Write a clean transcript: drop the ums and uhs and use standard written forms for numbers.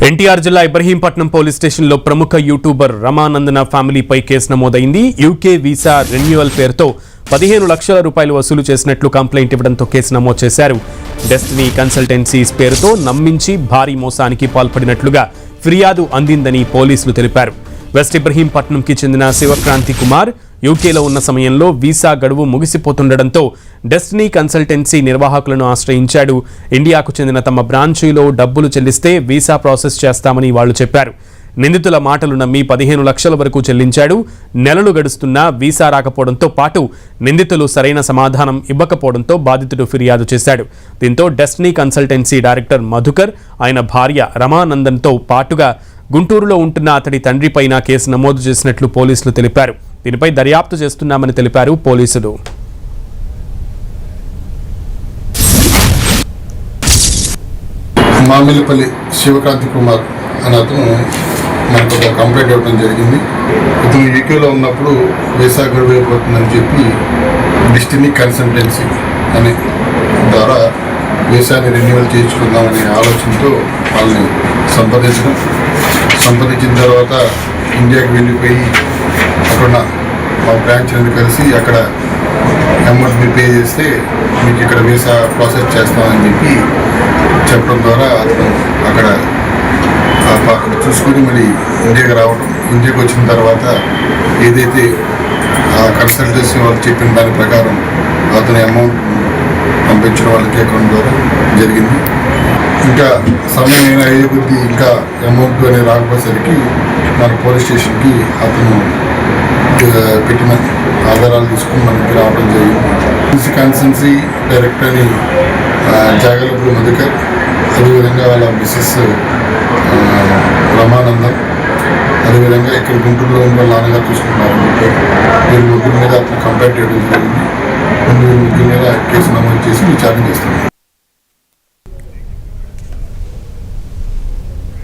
ఎన్టీఆర్ జిల్లా ఇబ్రహీంపట్నం పోలీస్ స్టేషన్లో ప్రముఖ యూట్యూబర్ రమానందన ఫ్యామిలీపై కేసు నమోదైంది. యూకే వీసా రెన్యువల్ పేరుతో 15 లక్షల రూపాయలు వసూలు చేసినట్లు కంప్లైంట్ ఇవ్వడంతో కేసు నమోదు చేశారు. డెస్టినీ కన్సల్టెన్సీస్ పేరుతో నమ్మించి భారీ మోసానికి పాల్పడినట్లుగా ఫిర్యాదు అందిందని పోలీసులు తెలిపారు. వెస్ట్ ఇబ్రహీంపట్నంకి చెందిన శివక్రాంతి కుమార్ యూకేలో ఉన్న సమయంలో వీసా గడువు ముగిసిపోతుండటంతో డెస్టినీ కన్సల్టెన్సీ నిర్వాహకులను ఆశ్రయించాడు. ఇండియాకు చెందిన తమ బ్రాంచీలో డబ్బులు చెల్లిస్తే వీసా ప్రాసెస్ చేస్తామని వాళ్లు చెప్పారు. నిందితుల మాటలు నమ్మి 15 లక్షల వరకు చెల్లించాడు. నెలలు గడుస్తున్నా వీసా రాకపోవడంతో పాటు నిందితులు సరైన సమాధానం ఇవ్వకపోవడంతో బాధితుడు ఫిర్యాదు చేశాడు. దీంతో డెస్టినీ కన్సల్టెన్సీ డైరెక్టర్ మధుకర్, ఆయన భార్య రమానందన్తో పాటుగా గుంటూరులో ఉంటున్న అతడి తండ్రిపైన కేసు నమోదు చేసినట్లు పోలీసులు తెలిపారు. దీనిపై దర్యాప్తు చేస్తున్నామని తెలిపారు పోలీసులు. మామిలిపల్లి శివకాంతి కుమార్ అనే అతను మనకు ఒక కంప్లైంట్ ఇవ్వడం జరిగింది. ఇతను యూకేలో ఉన్నప్పుడు వీసా గడువు అయిపోతుందని చెప్పి డెస్టినీ కన్సల్టెన్సీ అనే ద్వారా వీసాని రెన్యువల్ చేయించుకుందామనే ఆలోచనతో వాళ్ళని సంప్రదించిన తర్వాత ఇండియాకి వెళ్ళిపోయి అక్కడ మా బ్రాంచ్ అనేది కలిసి అక్కడ అమౌంట్ మీరు పే చేస్తే మీకు ఇక్కడ వీసా ప్రాసెస్ చేస్తామని చెప్పి చెప్పడం ద్వారా అతను అక్కడ చూసుకొని మళ్ళీ ఇండియాకి రావడం. ఇండియాకి వచ్చిన తర్వాత ఏదైతే కన్సల్టెన్సీ వాళ్ళు చెప్పిన దాని ప్రకారం అతని అమౌంట్ పంపించడం వాళ్ళకి అకౌంట్ ద్వారా జరిగింది. ఇంకా సమయం అయినా అయ్యే కొద్దీ ఇంకా అమౌంట్ అనేది రాకపోయేసరికి మన పోలీస్ స్టేషన్కి అతను పెట్టిన ఆధారాలు తీసుకుని మనకి రావడం జరిగింది. కన్సల్టెన్సీ డైరెక్టర్ అని జాగలపూడి మధుకర్, అదేవిధంగా వాళ్ళ మిస్సెస్ రమానందన్, అదేవిధంగా ఇక్కడ గుంటూరులో ఉన్న వాళ్ళ నాన్నగారు చూసుకున్నారని చెప్పారు. వీరి ముగ్గురు మీద అతను కంప్లైంట్ చేయడం జరిగింది. వీరి ముగ్గురు మీద కేసు నమోదు చేసి విచారణ చేస్తున్నారు.